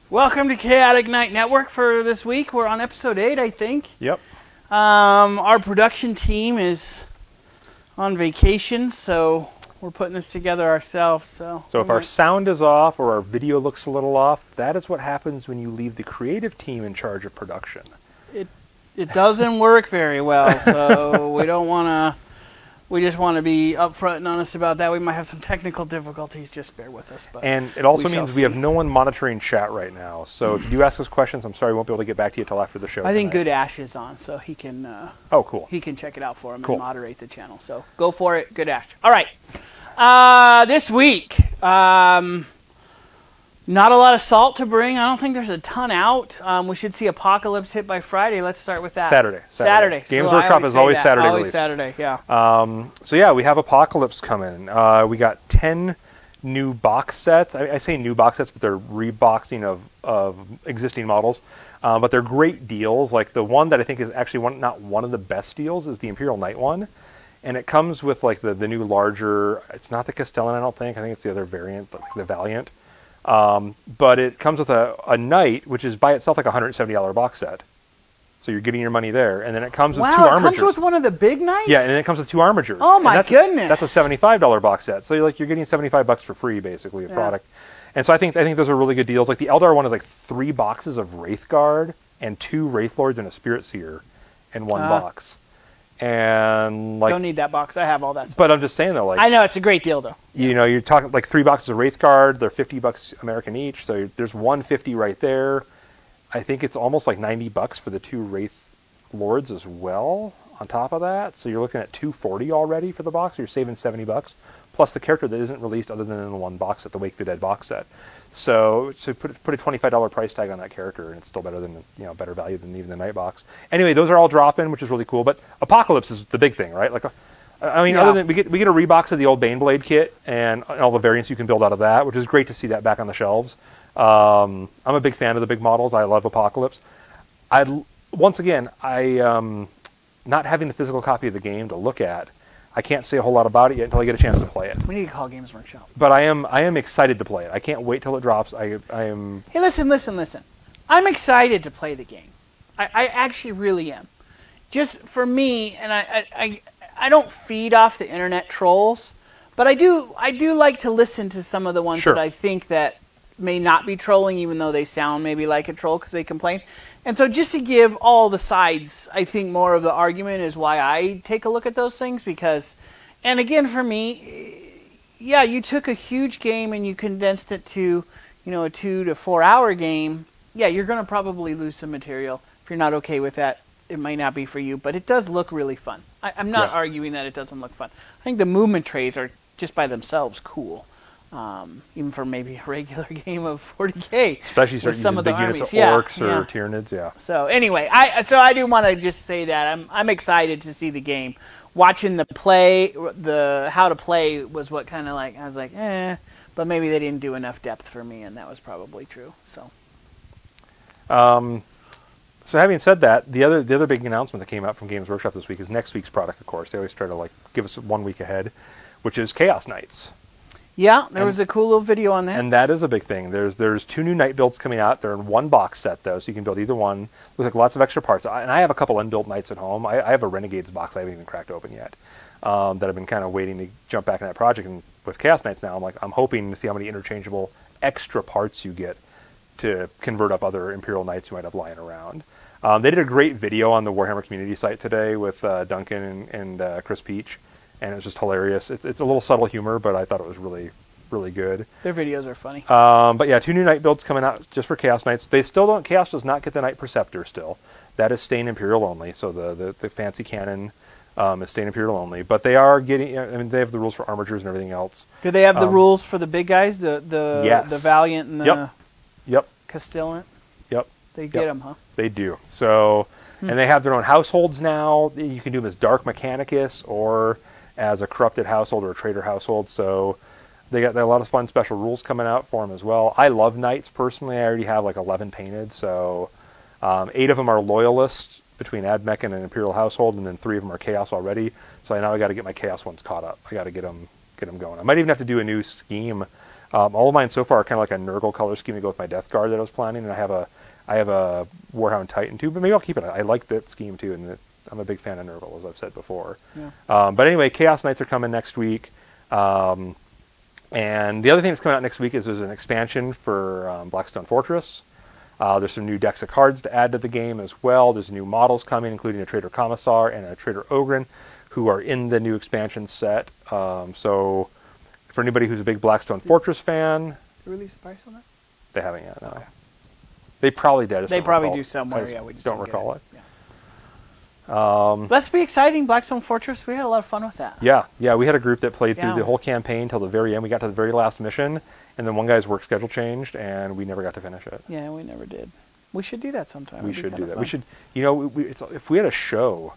Welcome to Chaotic Knight Network for this week. We're on episode 8, I think. Yep. Our production team is on vacation, so we're putting this together ourselves. So if our sound is off or our video looks a little off, that is what happens when you leave the creative team in charge of production. It doesn't work very well, so we don't want to. We just want to be upfront and honest about that. We might have some technical difficulties. Just bear with us. But and it also means we have no one monitoring chat right now. So if you do ask us questions, I'm sorry we won't be able to get back to you until after the show. I think Good Ash is on, so he can. Oh, cool. He can check it out for him and moderate the channel. So go for it, Good Ash. All right. This week, not a lot of salt to bring. I don't think there's a ton out. We should see Apocalypse hit by Friday. Let's start with that. Saturday. Games Workshop is always Saturday. Always Saturday, yeah. So yeah, we have Apocalypse coming. We got 10 new box sets. I say new box sets, but they're reboxing of existing models. But they're great deals. Like the one that I think is actually not one of the best deals is the Imperial Knight one. And it comes with like the new larger, it's not the Castellan, I don't think. I think it's the other variant, like the Valiant. But it comes with a Knight, which is by itself like a $170 box set. So you're getting your money there. And then it comes with two armigers. Wow, it comes with one of the big Knights? Yeah, and then it comes with two armigers. Oh my goodness. That's a $75 box set. So you're getting $75 for free, basically, a product. And so I think those are really good deals. Like the Eldar one is like 3 boxes of Wraithguard and 2 Wraithlords and a Spirit Seer in one box. And like, don't need that box. I have all that stuff. But I'm just saying though, like, I know it's a great deal though. You know, you're talking like 3 boxes of Wraithguard. They're $50 American each. So there's $150 right there. I think it's almost like $90 for the 2 Wraith Lords as well. On top of that, so you're looking at $240 already for the box. You're saving $70 plus the character that isn't released other than in the one box set, the Wake the Dead box set. So put a $25 price tag on that character, and it's still better than better value than even the Night box. Anyway, those are all dropping, which is really cool. But Apocalypse is the big thing, right? Like, I mean, other than we get a rebox of the old Baneblade kit and all the variants you can build out of that, which is great to see that back on the shelves. I'm a big fan of the big models. I love Apocalypse. Once again, not having the physical copy of the game to look at, I can't say a whole lot about it yet until I get a chance to play it. We need to call Games Workshop. But I am excited to play it. I can't wait till it drops. I am. Hey, listen. I'm excited to play the game. I actually really am. Just for me, and I don't feed off the internet trolls, but I do like to listen to some of the ones that I think that may not be trolling, even though they sound maybe like a troll because they complain. And so just to give all the sides, I think more of the argument is why I take a look at those things because, and again for me, yeah, you took a huge game and you condensed it to, a 2 to 4 hour game. Yeah, you're going to probably lose some material. If you're not okay with that, it might not be for you, but it does look really fun. I'm not arguing that it doesn't look fun. I think the movement trays are just by themselves cool. Even for maybe a regular game of 40K, especially with some of the big units of orcs or Tyranids, So anyway, I do want to just say that I'm excited to see the game. Watching the play, how to play was what kind of like I was like, but maybe they didn't do enough depth for me, and that was probably true. So, so having said that, the other big announcement that came out from Games Workshop this week is next week's product. Of course, they always try to like give us 1 week ahead, which is Chaos Knights. Yeah, there was a cool little video on that. And that is a big thing. There's 2 new Knight builds coming out. They're in one box set, though, so you can build either one. Looks like lots of extra parts. And I have a couple unbuilt Knights at home. I have a Renegades box I haven't even cracked open yet that I've been kind of waiting to jump back in that project. And with Chaos Knights now, I'm hoping to see how many interchangeable extra parts you get to convert up other Imperial Knights you might have lying around. They did a great video on the Warhammer community site today with Duncan and Chris Peach. And it was just hilarious. It's a little subtle humor, but I thought it was really, really good. Their videos are funny. But yeah, 2 new Knight builds coming out just for Chaos Knights. They still don't. Chaos does not get the Knight Preceptor still. That is staying Imperial only. So the fancy cannon is staying Imperial only. But they are getting. I mean, they have the rules for armigers and everything else. Do they have the rules for the big guys? The Valiant and the Castellan. Yep. They get them, huh? They do. So, and they have their own households now. You can do them as Dark Mechanicus or as a corrupted household or a traitor household. So they got a lot of fun special rules coming out for them as well. I love Knights personally. I already have like 11 painted. So 8 of them are loyalists between Admech and an Imperial household, and then 3 of them are Chaos already. So now I got to get my Chaos ones caught up. I got to get them going. I might even have to do a new scheme. All of mine so far are kind of like a Nurgle color scheme to go with my Death Guard that I was planning, and I have a Warhound Titan too, but maybe I'll keep it. I like that scheme too, and I'm a big fan of Nurgle, as I've said before. Yeah. But anyway, Chaos Knights are coming next week. And the other thing that's coming out next week is there's an expansion for Blackstone Fortress. There's some new decks of cards to add to the game as well. There's new models coming, including a Trader Commissar and a Trader Ogren, who are in the new expansion set. So for anybody who's a big Blackstone Fortress fan... Did they release a price on that? They haven't yet, no. Okay. They probably did. They probably do somewhere, yeah. We just don't recall it. Yeah. Let's be exciting, Blackstone Fortress. We had a lot of fun with that. Yeah, we had a group that played through Yeah. the whole campaign till the very end. We got to the very last mission, and then one guy's work schedule changed, and we never got to finish it. Yeah, we never did. We should do that sometime. We It'd be should kinda do that. fun. We should, if we had a show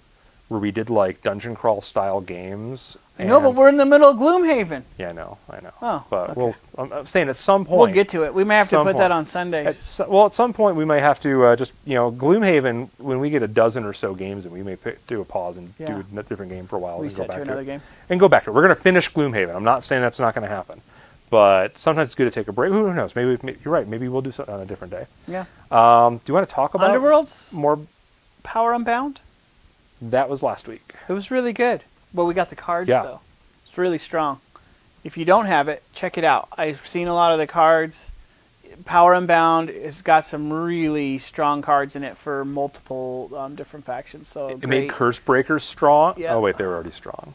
where we did like dungeon crawl style games. No, but we're in the middle of Gloomhaven. Yeah, I know. Oh, but okay. I'm saying at some point. We'll get to it. We may have to some put that point. on Sundays. At some point, we might have to just, Gloomhaven, when we get a dozen or so games, and we may do a pause and do a different game for a while. and Reset go back to another game. And go back to it. We're going to finish Gloomhaven. I'm not saying that's not going to happen. But sometimes it's good to take a break. Who knows? Maybe you're right. Maybe we'll do something on a different day. Yeah. Do you want to talk about Underworld's more? Power Unbound? That was last week. It was really good. Well, we got the cards, Yeah. though. It's really strong. If you don't have it, check it out. I've seen a lot of the cards. Power Unbound has got some really strong cards in it for multiple different factions. So It made Curse Breakers strong. Yeah. Oh, wait, they were already strong.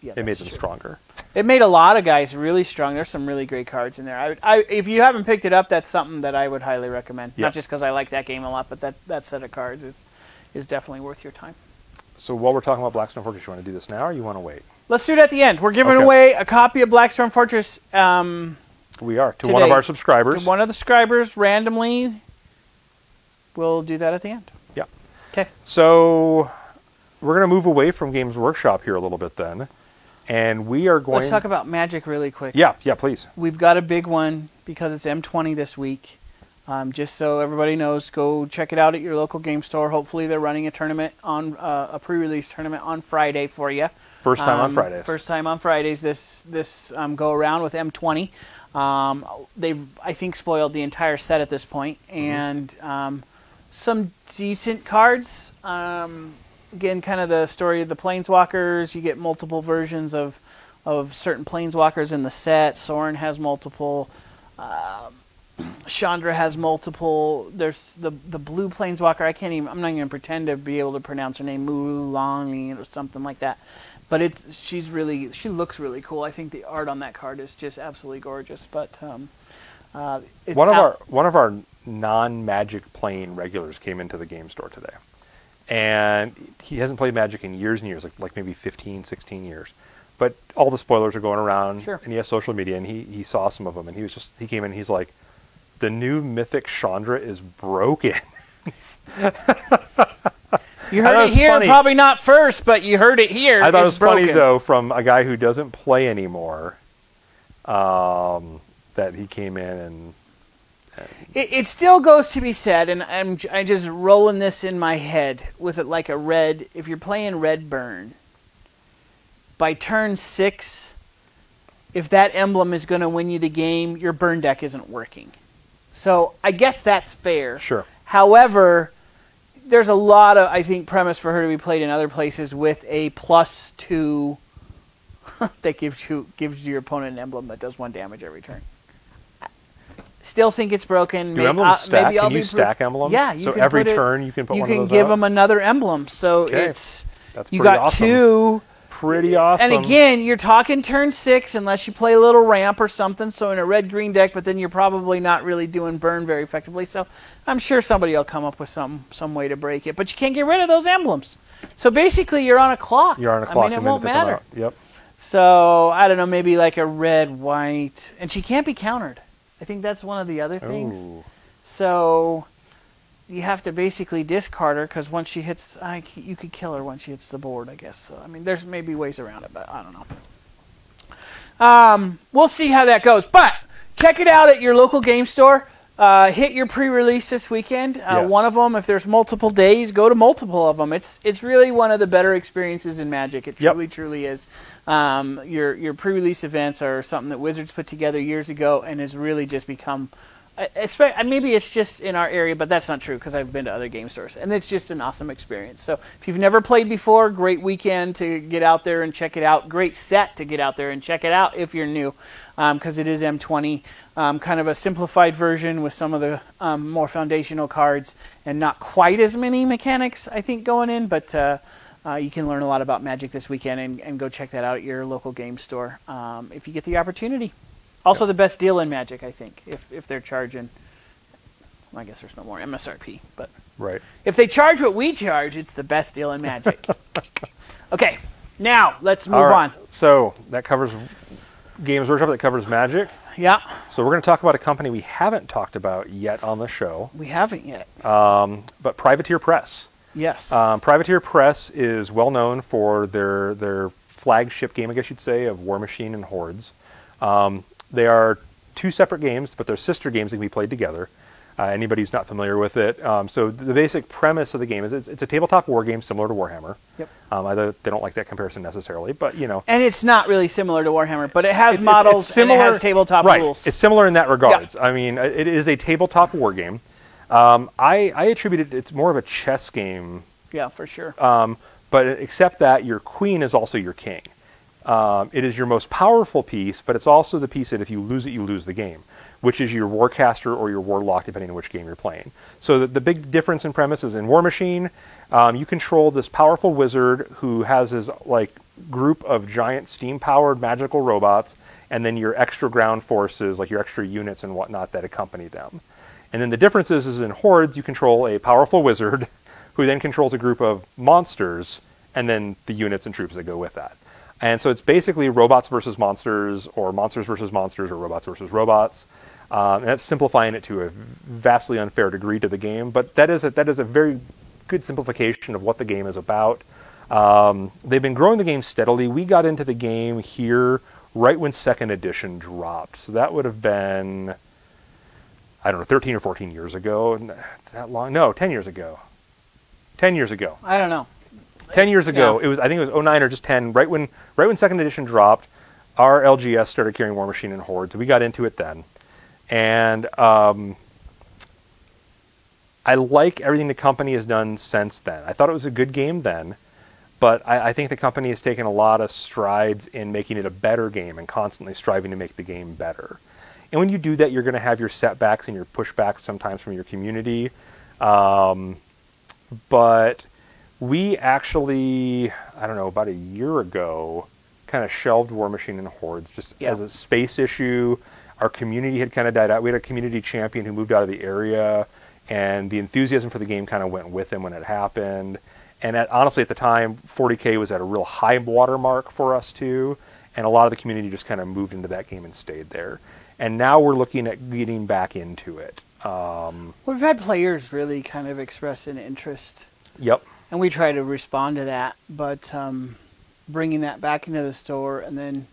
Yeah, It made that's them true. stronger. It made a lot of guys really strong. There's some really great cards in there. If you haven't picked it up, that's something that I would highly recommend. Yeah. Not just because I like that game a lot, but that set of cards is definitely worth your time. So while we're talking about Blackstone Fortress, you want to do this now or you want to wait? Let's do it at the end. We're giving Okay. away a copy of Blackstone Fortress We are. To one today. of our subscribers. to one of the subscribers randomly. We'll do that at the end. Yeah. Okay. So we're going to move away from Games Workshop here a little bit then. And we are going... Let's talk about Magic really quick. Yeah, please. We've got a big one because it's M20 this week. Just so everybody knows, go check it out at your local game store. Hopefully they're running a tournament on a pre-release tournament on Friday for you. First time on Fridays. First time on Fridays this go around with M20. They've, I think, spoiled the entire set at this point. And some decent cards. Again, kind of the story of the Planeswalkers. You get multiple versions of certain Planeswalkers in the set. Sorin has multiple. Chandra has multiple. There's the blue Planeswalker. I'm not even gonna pretend to be able to pronounce her name, Mulangi or something like that. But she looks really cool. I think the art on that card is just absolutely gorgeous. But it's one of our non-Magic playing regulars came into the game store today. And he hasn't played Magic in years and years, like maybe 15, 16 years. But all the spoilers are going around, Sure. and he has social media, and he saw some of them, and he came in, and he's like, the new Mythic Chandra is broken. You heard it here, funny. probably not first, but you heard it here. I thought it It's was funny, broken. though, from a guy who doesn't play anymore, that he came in and... It still goes to be said, and I'm just rolling this in my head with it like a red. If you're playing Red Burn, by turn 6, if that emblem is going to win you the game, your burn deck isn't working. So I guess that's fair. Sure. However, there's a lot of, I think, premise for her to be played in other places with a +2 that gives your opponent an emblem that does 1 damage every turn. Still think it's broken. Do emblems stack? Maybe I'll Can you stack emblems? Yeah. So every turn you can put one of those You can give out? them another emblem. So Okay. it's... That's You pretty got awesome. 2... Pretty awesome. And again, you're talking turn 6 unless you play a little ramp or something, so in a red-green deck, but then you're probably not really doing burn very effectively. So I'm sure somebody will come up with some way to break it. But you can't get rid of those emblems. So basically, you're on a clock. You're on a clock. I mean, it the minute won't they come matter. out. Yep. So, I don't know, maybe like a red-white. And she can't be countered. I think that's one of the other things. Ooh. So you have to basically discard her because once she hits, you could kill her once she hits the board, I guess. So I mean, there's maybe ways around it, but I don't know. We'll see how that goes. But check it out at your local game store. hit your pre-release this weekend. Yes. One of them, if there's multiple days, go to multiple of them. It's really one of the better experiences in Magic. It truly is. Your pre-release events are something that Wizards put together years ago and has really just become. Maybe it's just in our area, but that's not true because I've been to other game stores, and it's just an awesome experience. So if you've never played before, great weekend to get out there and check it out. Great set to get out there and check it out if you're new, because it is M20, kind of a simplified version with some of the more foundational cards and not quite as many mechanics, I think, going in, but you can learn a lot about Magic this weekend and go check that out at your local game store if you get the opportunity. Also, the best deal in Magic, I think, if they're charging. Well, I guess there's no more MSRP, but Right. if they charge what we charge, it's the best deal in Magic. Okay, now let's move on. So that covers Games Workshop. That covers Magic. Yeah, So we're going to talk about a company we haven't talked about yet on the show, we haven't yet. but Privateer Press. Yes. Privateer Press is well known for their flagship game, I guess you'd say, of War Machine and Hordes. They are two separate games, but they're sister games that can be played together. Anybody who's not familiar with it. So the basic premise of the game is it's a tabletop war game similar to Warhammer. Yep. They don't like that comparison necessarily, but you know. And it's not really similar to Warhammer, but it has models and it has tabletop rules. It's similar in that regards. Yeah. I mean, it is a tabletop war game. I attribute it's more of a chess game. Yeah, for sure. But except that your queen is also your king. It is your most powerful piece, but it's also the piece that if you lose it, you lose the game, which is your Warcaster or your Warlock, depending on which game you're playing. So the big difference in premise is in War Machine, you control this powerful wizard who has his group of giant steam-powered magical robots, and then your extra ground forces, like your extra units and whatnot that accompany them. And then the difference is in Hordes, you control a powerful wizard who then controls a group of monsters, and then the units and troops that go with that. And so it's basically robots versus monsters, or monsters versus monsters, or robots versus robots. And that's simplifying it to a vastly unfair degree to the game, but that is a very good simplification of what the game is about. They've been growing the game steadily. We got into the game here right when 2nd edition dropped. So that would have been, I don't know, 13 or 14 years ago. That long? No, 10 years ago. 10 years ago. I don't know. 10 years ago, Yeah. I think it was 09 or just 10, right when 2nd edition dropped, our LGS started carrying War Machine and Hordes. We got into it then. And I like everything the company has done since then. I thought it was a good game then, but I think the company has taken a lot of strides in making it a better game and constantly striving to make the game better. And when you do that, you're going to have your setbacks and your pushbacks sometimes from your community. But we actually, I don't know, about a year ago, kind of shelved War Machine and Hordes just as a space issue. Our community had kind of died out. We had a community champion who moved out of the area, and the enthusiasm for the game kind of went with him when it happened. And honestly, at the time, 40K was at a real high watermark for us too, and a lot of the community just kind of moved into that game and stayed there. And now we're looking at getting back into it. We've had players really kind of express an interest. Yep. And we try to respond to that, but bringing that back into the store, and then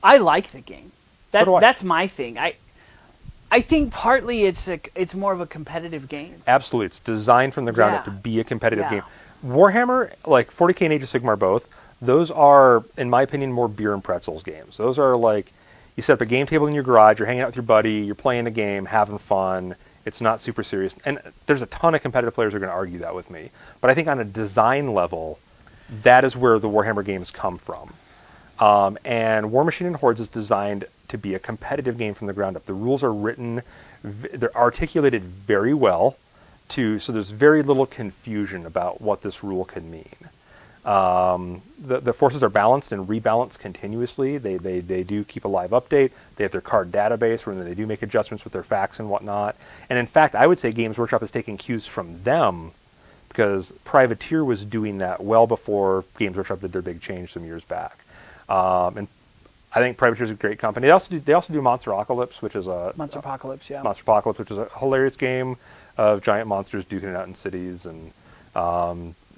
I like the game. So do I. That's my thing. I think partly it's more of a competitive game. Absolutely. It's designed from the ground up to be a competitive game. Warhammer, like 40K and Age of Sigmar both, those are, in my opinion, more beer and pretzels games. Those are like, you set up a game table in your garage, you're hanging out with your buddy, you're playing a game, having fun. It's not super serious. And there's a ton of competitive players who are going to argue that with me. But I think on a design level, that is where the Warhammer games come from. And War Machine and Hordes is designed to be a competitive game from the ground up. The rules are written, they're articulated very well, so there's very little confusion about what this rule can mean. The forces are balanced and rebalanced continuously. They do keep a live update. They have their card database where they do make adjustments with their facts and whatnot. And in fact, I would say Games Workshop is taking cues from them, because Privateer was doing that well before Games Workshop did their big change some years back. And I think Privateer is a great company. They also do Monster Apocalypse, which is a Monster Apocalypse, yeah. Monster Apocalypse, which is a hilarious game of giant monsters duking it out in cities and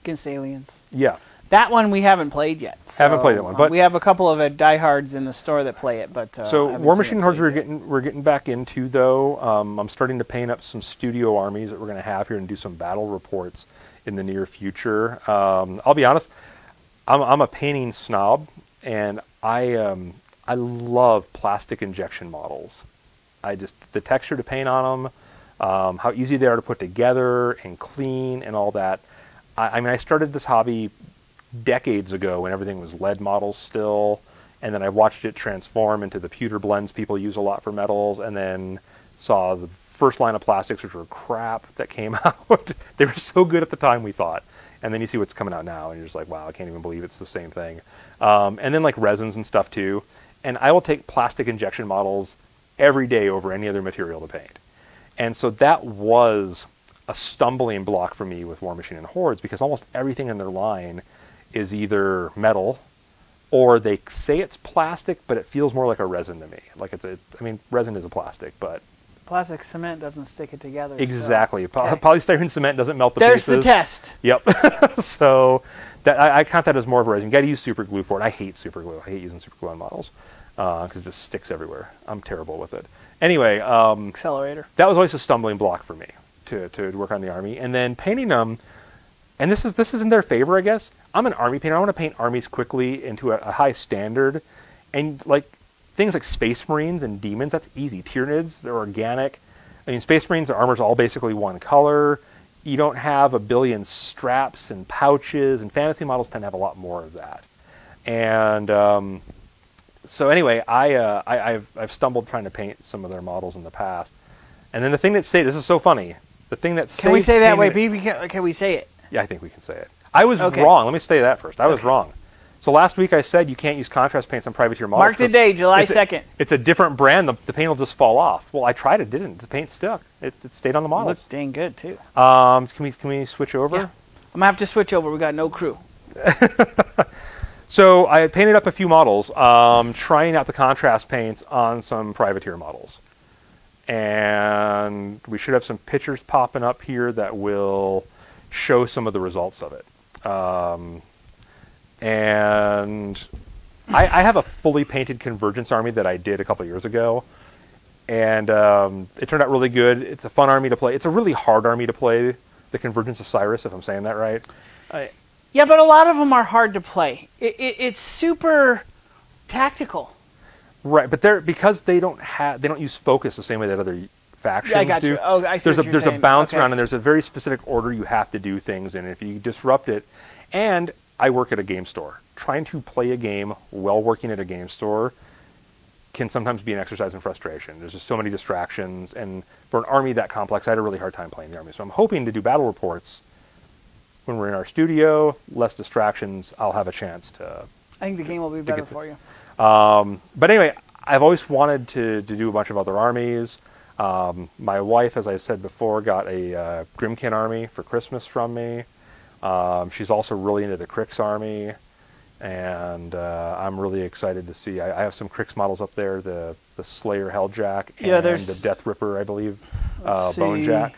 against aliens. Yeah. That one we haven't played yet. So, Haven't played that one, but we have a couple of diehards in the store that play it. But so haven't War seen Machine it Hordes played yet. we're getting back into though. I'm starting to paint up some studio armies that we're going to have here and do some battle reports in the near future. I'll be honest, I'm a painting snob, and I love plastic injection models. The texture to paint on them, how easy they are to put together and clean and all that. I mean, I started this hobby decades ago when everything was lead models still, and then I watched it transform into the pewter blends people use a lot for metals, and then saw the first line of plastics, which were crap, that came out. They were so good at the time, we thought. And then you see what's coming out now, and you're just like, wow, I can't even believe it's the same thing. And then like resins and stuff too. And I will take plastic injection models every day over any other material to paint. And so that was a stumbling block for me with War Machine and Hordes, because almost everything in their line is either metal, or they say it's plastic, but it feels more like a resin to me. Like resin is a plastic, but Plastic cement doesn't stick it together. exactly. So, okay. Polystyrene cement doesn't melt the There's pieces. the test. Yep. So that I count that as more of a resin. You got to use super glue for it. I hate super glue. I hate using super glue on models because it just sticks everywhere. I'm terrible with it. Anyway, Accelerator. that was always a stumbling block for me to work on the army, and then painting them. And this is in their favor, I guess. I'm an army painter. I want to paint armies quickly into a high standard, and like things like Space Marines and Demons, that's easy. Tyranids, they're organic. I mean, Space Marines, their armor's all basically one color. You don't have a billion straps and pouches, and fantasy models tend to have a lot more of that. And so anyway, I've stumbled trying to paint some of their models in the past. And then the thing that this is so funny. The thing that Can we say that way? Can we say it? Yeah, I think we can say it. I was Okay. wrong. Let me say that first. I was wrong. So last week I said you can't use contrast paints on privateer models. Mark the day, July 2nd. It's a different brand. The paint will just fall off. Well, I tried it. Didn't. The paint stuck. It stayed on the models. Looked dang good too. Can we switch over? Yeah. I'm gonna have to switch over. We got no crew. So I painted up a few models, trying out the contrast paints on some privateer models. And we should have some pictures popping up here that will show some of the results of it. And I have a fully painted Convergence army that I did a couple years ago. And it turned out really good. It's a fun army to play. It's a really hard army to play, the Convergence of Cyrus, if I'm saying that right. Yeah, but a lot of them are hard to play. It's super tactical. Right, but because they don't use focus the same way that other factions Yeah, I got do. you. Oh, I see what you're There's a saying. bounce Okay. around, and there's a very specific order you have to do things in. If you disrupt it, and I work at a game store. Trying to play a game while working at a game store can sometimes be an exercise in frustration. There's just so many distractions, and for an army that complex, I had a really hard time playing the army. So I'm hoping to do battle reports when we're in our studio, less distractions. I'll have a chance to. I think the game will be better for you. But anyway, I've always wanted to do a bunch of other armies. My wife, as I said before, got a Grimkin army for Christmas from me. She's also really into the Crix army, and I'm really excited to see. I have some Crix models up there, the Slayer Helljack and the Death Ripper, I believe, Bonejack.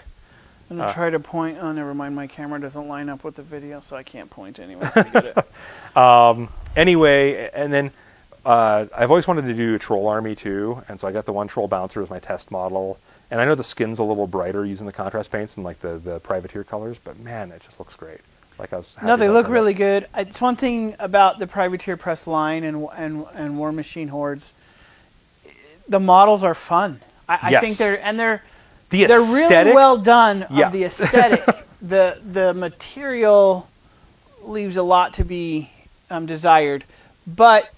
I'm going to try to point. Oh, never mind. My camera doesn't line up with the video, so I can't point anyway. Forget it. Anyway, and then I've always wanted to do a troll army too, and so I got the one troll bouncer as my test model. And I know the skin's a little brighter using the contrast paints and like the privateer colors, but man, it just looks great. Like I was happy No, they about look that. really good. It's one thing about the Privateer Press line and War Machine Hordes. The models are fun. I Yes. think they're The they're really aesthetic- well done. Yeah. Of the aesthetic, the material leaves a lot to be desired, but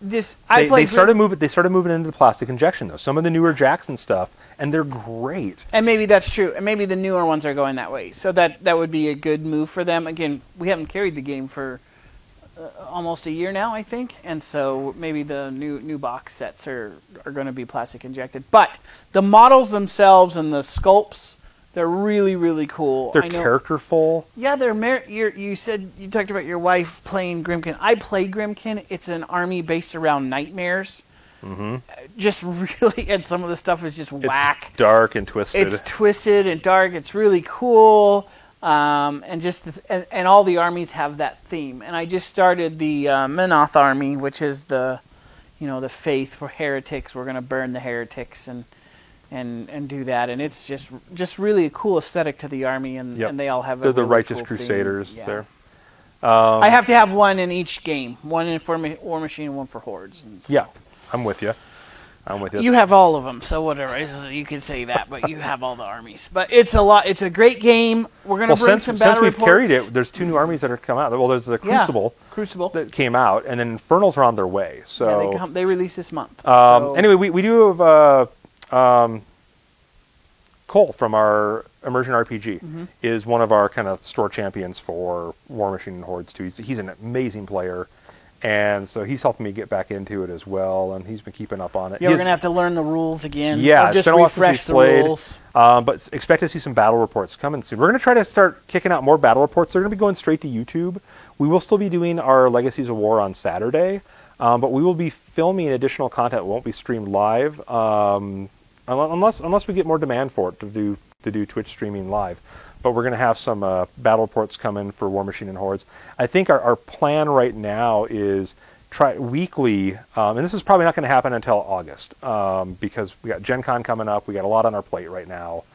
this They started moving into the plastic injection though. Some of the newer Jackson stuff, and they're great. And maybe that's true. And maybe the newer ones are going that way. So that would be a good move for them. Again, we haven't carried the game for almost a year now, I think. And so maybe the new box sets are going to be plastic injected. But the models themselves and the sculpts, they're really, really cool. They're characterful. Yeah, you said you talked about your wife playing Grimkin. I play Grimkin. It's an army based around nightmares. Mm-hmm. Just really, and some of the stuff is just whack. It's dark and twisted. It's twisted and dark. It's really cool. and all the armies have that theme. And I just started the Menoth army, which is the faith for heretics. We're going to burn the heretics and do that, and it's just really a cool aesthetic to the army, and they all have they're the really righteous cool crusaders theme. Yeah. there. I have to have one in each game, one for War Machine and one for Hordes. And so. Yeah, I'm with you. You have all of them, so whatever. You can say that, but you have all the armies. But it's a lot. It's a great game. We're going to bring some battle since we've reports. carried it, there's 2 new armies that are come out. Well, there's the Crucible that came out, and then Infernals are on their way. So they release this month. Anyway, we do have Cole from our Immersion RPG is one of our kind of store champions for War Machine and Hordes too. He's an amazing player. And so he's helping me get back into it as well, and he's been keeping up on it. Yeah, we're going to have to learn the rules again. Yeah, or just refresh the rules. But expect to see some battle reports coming soon. We're going to try to start kicking out more battle reports. They're going to be going straight to YouTube. We will still be doing our Legacies of War on Saturday, but we will be filming additional content. It won't be streamed live, unless we get more demand for it to do Twitch streaming live. But we're going to have some battle reports come in for War Machine and Hordes. I think our plan right now is try weekly, and this is probably not going to happen until August because we got Gen Con coming up. We got a lot on our plate right now.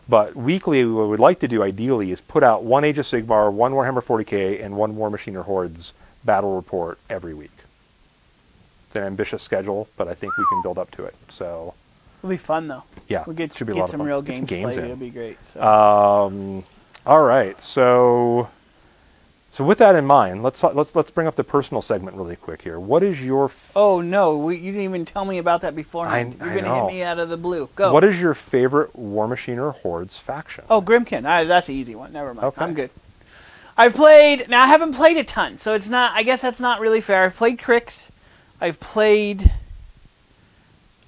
But weekly, what we'd like to do ideally is put out one Age of Sigmar, one Warhammer 40K, and one War Machine or Hordes battle report every week. It's an ambitious schedule, but I think we can build up to it. So. It'll be fun, though. Yeah, we'll get should be a lot some of fun. real Get some games played. in. It'll be great. So. All right, so with that in mind, let's bring up the personal segment really quick here. What is your? Oh no, you didn't even tell me about that beforehand. You're going to hit me out of the blue. Go. What is your favorite War Machine or Hordes faction? Oh, Grimkin. That's an easy one. Never mind. Okay. I'm good. I haven't played a ton, so it's not. I guess that's not really fair. I've played Crix. I've played.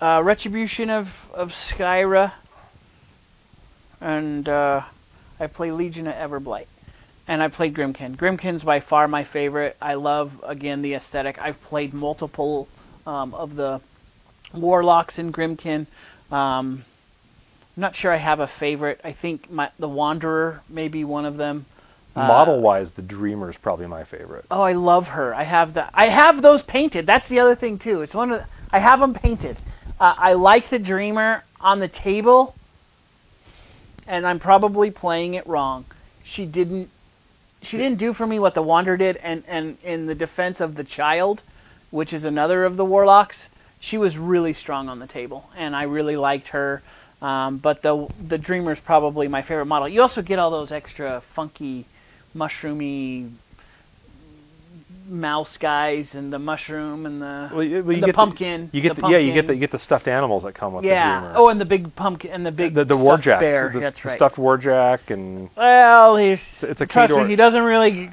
Retribution of Skyra, and I play Legion of Everblight, and I played Grimkin. Grimkin's by far my favorite. I love, again, the aesthetic. I've played multiple of the Warlocks in Grimkin. I'm not sure I have a favorite. I think the Wanderer may be one of them. Model-wise, the Dreamer is probably my favorite. Oh, I love her. I have those painted. That's the other thing too. I have them painted. I like the Dreamer on the table, and I'm probably playing it wrong. She didn't do for me what the Wanderer did, and in the defense of the Child, which is another of the Warlocks, she was really strong on the table, and I really liked her. But the Dreamer is probably my favorite model. You also get all those extra funky, mushroomy mouse guys and the mushroom and the pumpkin. You get the stuffed animals that come with the Dreamer. Oh, and the big pumpkin and the big the stuffed warjack bear. That's right. The stuffed warjack and it's a trust me, he doesn't really,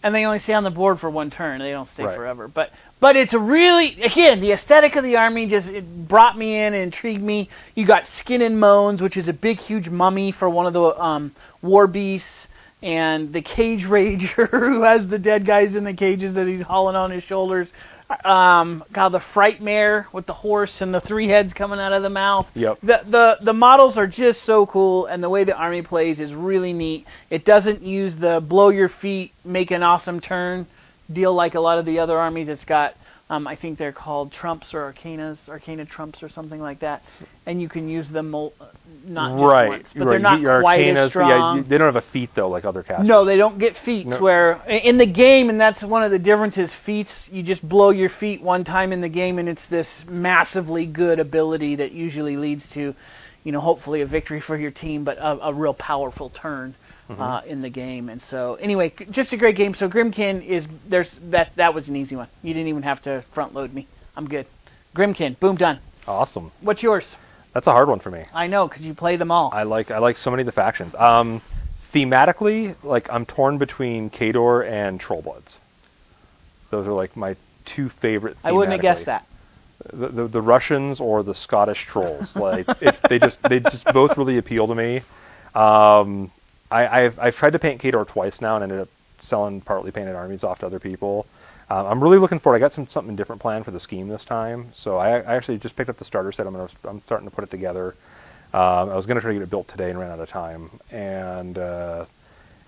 and they only stay on the board for one turn. They don't stay forever. But it's a really, again, the aesthetic of the army it brought me in and intrigued me. You got Skin and Moans, which is a big, huge mummy for one of the war beasts. And the Cage Rager, who has the dead guys in the cages that he's hauling on his shoulders. The Frightmare with the horse and the 3 heads coming out of the mouth. Yep. The models are just so cool, and the way the army plays is really neat. It doesn't use the blow your feet, make an awesome turn deal like a lot of the other armies. It's got, I think they're called trumps or arcana trumps or something like that. And you can use them not just once, but they're not quite as strong. Yeah, they don't have a feat, though, like other casters. No, they don't get feats, where in the game, and that's one of the differences, feats, you just blow your feet one time in the game, and it's this massively good ability that usually leads to, hopefully a victory for your team, but a real powerful turn in the game. And so, anyway, just a great game. So Grimkin that was an easy one. You didn't even have to front load me. I'm good. Grimkin, boom, done. Awesome. What's yours? That's a hard one for me. I know, because you play them all. I like so many of the factions. Thematically, I'm torn between Khador and Trollbloods. Those are my 2 favorite. I wouldn't have guessed that. The Russians or the Scottish trolls. They just both really appeal to me. I've tried to paint Khador twice now and ended up selling partly painted armies off to other people. I'm really looking forward. I got something different planned for the scheme this time. So I actually just picked up the starter set. I'm starting to put it together. I was going to try to get it built today and ran out of time. And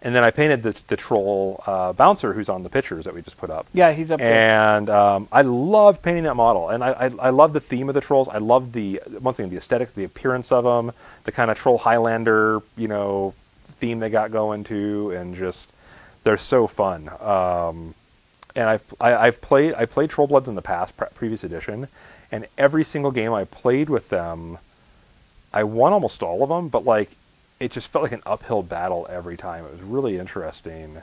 And then I painted the troll bouncer who's on the pictures that we just put up. Yeah, he's up there. And I love painting that model. And I love the theme of the trolls. I love once again, the aesthetic, the appearance of them, the kind of troll Highlander, theme they got going to, and just they're so fun. And I played Troll Bloods in the past, previous edition, and every single game I played with them, I won almost all of them, but it just felt like an uphill battle every time. It was really interesting.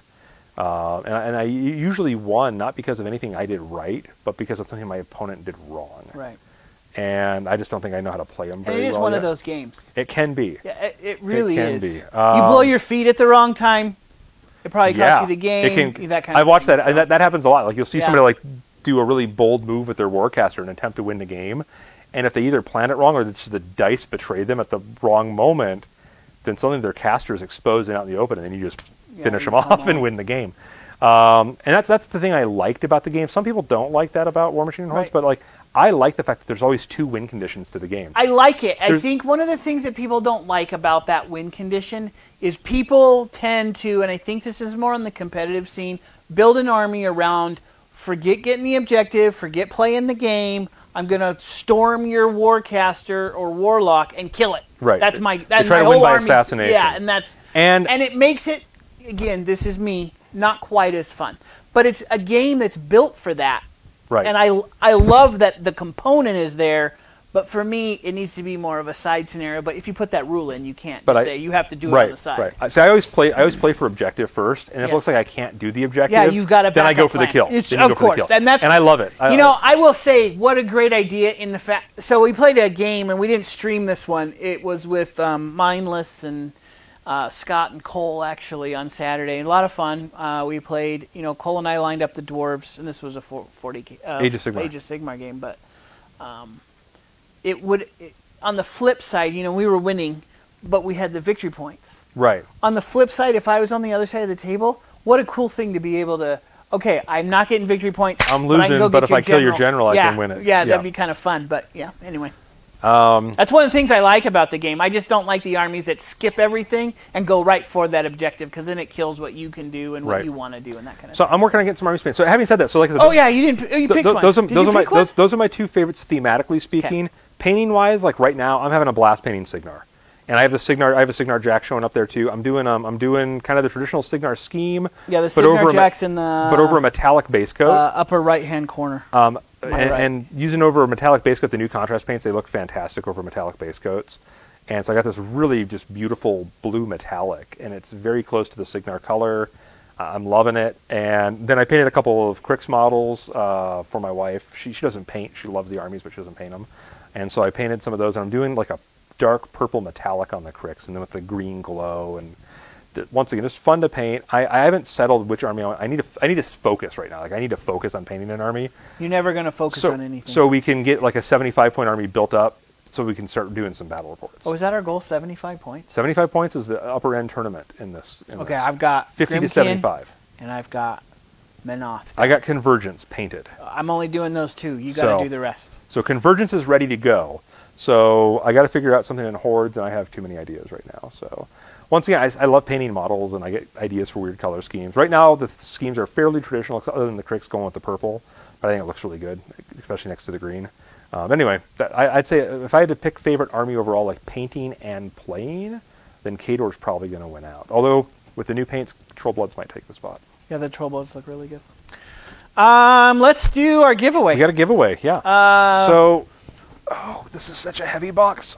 And I usually won, not because of anything I did right, but because of something my opponent did wrong. Right. And I just don't think I know how to play them very well. And it is one of those games. It can be. Yeah, it really is. you blow your feet at the wrong time, it probably costs you the game. It can, that kind of I've watched thing, that, and that happens a lot. You'll see Yeah. somebody do a really bold move with their Warcaster and attempt to win the game, and if they either plan it wrong or just the dice betray them at the wrong moment, then suddenly their caster is exposed and out in the open, and then you just finish them off and win the game. And that's the thing I liked about the game. Some people don't like that about War Machine and Hordes, Right. but I like the fact that there's always 2 win conditions to the game. I like it. I think one of the things that people don't like about that win condition is people tend to, and I think this is more on the competitive scene, build an army around forget getting the objective, forget playing the game. I'm going to storm your Warcaster or Warlock and kill it. Right. That's They my try to whole win by army. assassination. Yeah, and And it makes it, again, this is me, not quite as fun. But it's a game that's built for that. Right. And I love that the component is there, but for me, it needs to be more of a side scenario. But if you put that rule in, you can't say you have to do it on the side. Right. So I always play for objective first, and if Yes. it looks like I can't do the objective, Yeah, you've got a then I go backup for the plan. kill. It's- Then you of go for the course, kill. and that's I love it. I will say what a great idea in the fact. So we played a game, and we didn't stream this one. It was with Mindless and Scott and Cole actually on Saturday. A lot of fun. We played. Cole and I lined up the dwarves, and this was a 40 Age of Sigmar. Age of Sigmar game, but on the flip side, we were winning, but we had the victory points. Right. On the flip side, if I was on the other side of the table, what a cool thing to be able to. Okay, I'm not getting victory points. I'm but I can losing, go but get if your I kill your general, I can win it. Yeah, Yeah. that'd be kind of fun. But yeah, anyway. That's one of the things I like about the game. I just don't like the armies that skip everything and go right for that objective, because then it kills what you can do and what Right. you want to do and that kind of So thing. I'm working on getting some army space. So having said that, so like I said, Oh yeah, you picked one. those are Did you pick one? those are my 2 favorites thematically speaking. Painting wise, right now, I'm having a blast painting Signar, and I have a Signar Jack showing up there too. I'm doing kind of the traditional Signar scheme. Yeah, the but over Signar a Jack's in the but over a metallic base coat. upper right-hand corner. And using over a metallic base coat, the new contrast paints, they look fantastic over metallic base coats. And so I got this really just beautiful blue metallic, and it's very close to the Signar color. I'm loving it. And then I painted a couple of Crix models for my wife. She doesn't paint. She loves the armies, but she doesn't paint them. And so I painted some of those, and I'm doing a dark purple metallic on the Crix, and then with the green glow. And once again, it's fun to paint. I haven't settled which army I want. I need to focus right now. I need to focus on painting an army. You're never going to focus on anything. So we can get a 75-point army built up, so we can start doing some battle reports. Oh, is that our goal? 75 points? 75 points is the upper end tournament in this. Okay, I've got 50 to Grimkin, 75. and I've got Menoth. I got Convergence painted. I'm only doing those 2. You got to do the rest. So Convergence is ready to go. So I got to figure out something in Hordes, and I have too many ideas right now. So once again, I love painting models, and I get ideas for weird color schemes. Right now, the schemes are fairly traditional, other than the Crix going with the purple. But I think it looks really good, especially next to the green. Anyway, I'd say if I had to pick favorite army overall, like painting and playing, then Khador's probably going to win out. Although, with the new paints, Troll Bloods might take the spot. Yeah, the Troll Bloods look really good. Let's do our giveaway. We got a giveaway, yeah. This is such a heavy box.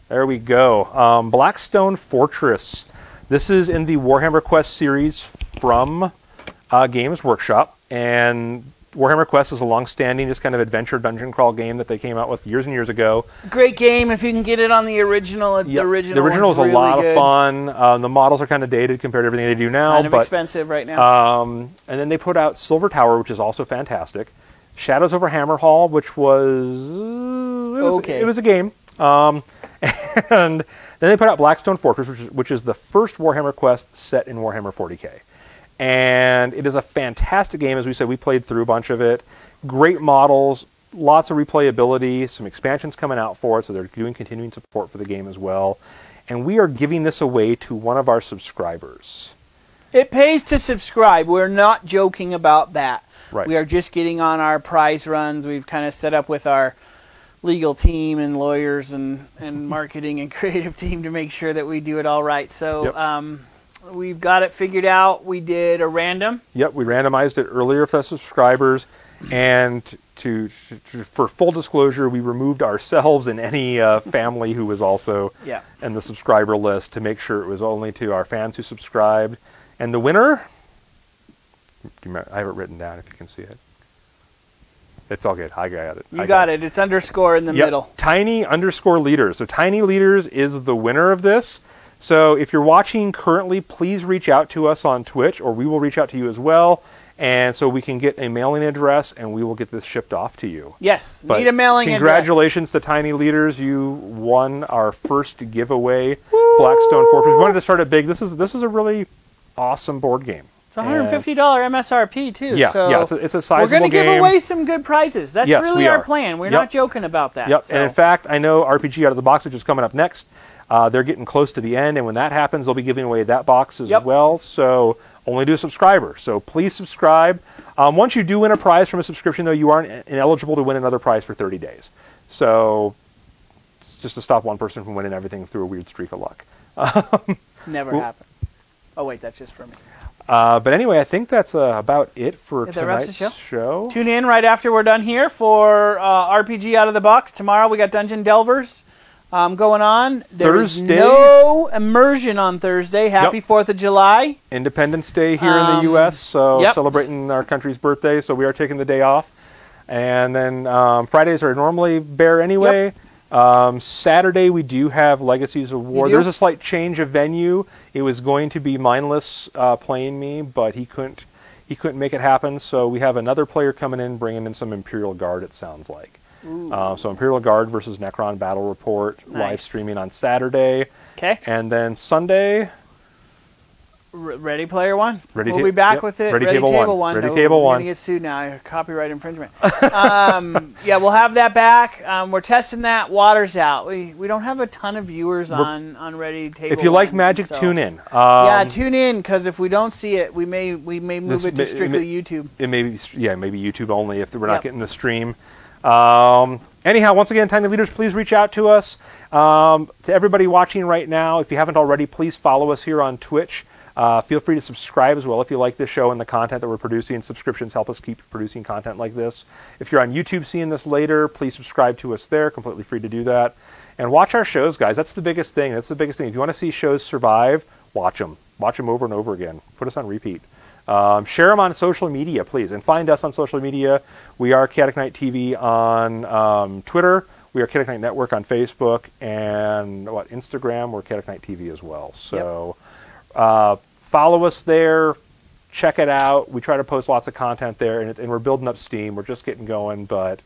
There we go. Blackstone Fortress. This is in the Warhammer Quest series from Games Workshop, and Warhammer Quest is a long-standing, just kind of adventure dungeon crawl game that they came out with years and years ago. Great game if you can get it on the original. Yep. The original is really a lot good. of fun. The models are kind of dated compared to everything they do now. Kind of but, expensive right now. and then they put out Silver Tower, which is also fantastic. Shadows over Hammerhall, which was okay. It was a game. And then they put out Blackstone Fortress, which is the first Warhammer Quest set in Warhammer 40k. And it is a fantastic game. As we said, we played through a bunch of it. Great models, lots of replayability, some expansions coming out for it, so they're doing continuing support for the game as well. And we are giving this away to one of our subscribers. It pays to subscribe. We're not joking about that. Right. We are just getting on our prize runs. We've kind of set up with our legal team and lawyers and marketing and creative team to make sure that we do it all right. So we've got it figured out. We did a random. Yep, we randomized it earlier for the subscribers. And for full disclosure, we removed ourselves and any family who was also in the subscriber list to make sure it was only to our fans who subscribed. And the winner, I have it written down if you can see it. It's all good. I got it. You got it. It's underscore in the middle. Tiny_leaders. So Tiny Leaders is the winner of this. So if you're watching currently, please reach out to us on Twitch, or we will reach out to you as well. And so we can get a mailing address, and we will get this shipped off to you. Yes, but need a mailing congratulations to Tiny Leaders. You won our first giveaway, Blackstone Fortress. We wanted to start it big. This is a really awesome board game. It's $150 MSRP too. Yeah, so it's a sizable game. We're going to give away some good prizes. That's really our plan. We're not joking about that. Yep. So. And in fact, I know RPG Out of the Box, which is coming up next. They're getting close to the end, and when that happens, they'll be giving away that box as well. So only to a subscriber. So please subscribe. Once you do win a prize from a subscription, though, you aren't ineligible to win another prize for 30 days. So it's just to stop one person from winning everything through a weird streak of luck. Never happened. Oh wait, that's just for me. But anyway, I think that's about it for tonight's show. Tune in right after we're done here for RPG Out of the Box. Tomorrow we got Dungeon Delvers going on. There's no immersion on Thursday. Happy 4th of July. Independence Day here in the U.S., so celebrating our country's birthday, so we are taking the day off. And then Fridays are normally bare anyway. Saturday we do have Legacies of War. There's a slight change of venue. It was going to be Mindless playing me, but he couldn't make it happen. So we have another player coming in, bringing in some Imperial Guard. It sounds like. So Imperial Guard versus Necron Battle Report live streaming on Saturday. Okay. And then Sunday. Ready Player One. We'll be back with it. Ready Table One. Ready Table One. We're going to get sued now. Copyright infringement. We'll have that back. We're testing that. Water's out. We don't have a ton of viewers on Ready Table One. If you like Magic, tune in. Tune in, because if we don't see it, we may move it to strictly YouTube. It may be, maybe YouTube only if we're not getting the stream. Anyhow, once again, Tiny Leaders, please reach out to us. To everybody watching right now, if you haven't already, please follow us here on Twitch. Feel free to subscribe as well if you like this show and the content that we're producing. Subscriptions help us keep producing content like this. If you're on YouTube seeing this later, please subscribe to us there. Completely free to do that. And watch our shows, guys. That's the biggest thing. If you want to see shows survive, watch them. Watch them over and over again. Put us on repeat. Share them on social media, please. And find us on social media. We are Chaotic Knight TV on Twitter. We are Chaotic Knight Network on Facebook. And Instagram, we're Chaotic Knight TV as well. So... follow us there, check it out. We try to post lots of content there, and we're building up steam. We're just getting going, but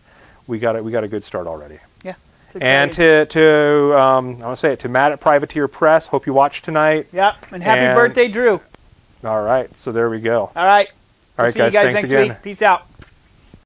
we got a good start already. Yeah. And to I want to say it to Matt at Privateer Press. Hope you watched tonight. Yeah, and happy birthday, Drew. All right, so there we go. All right, guys. See you guys next week. Peace out.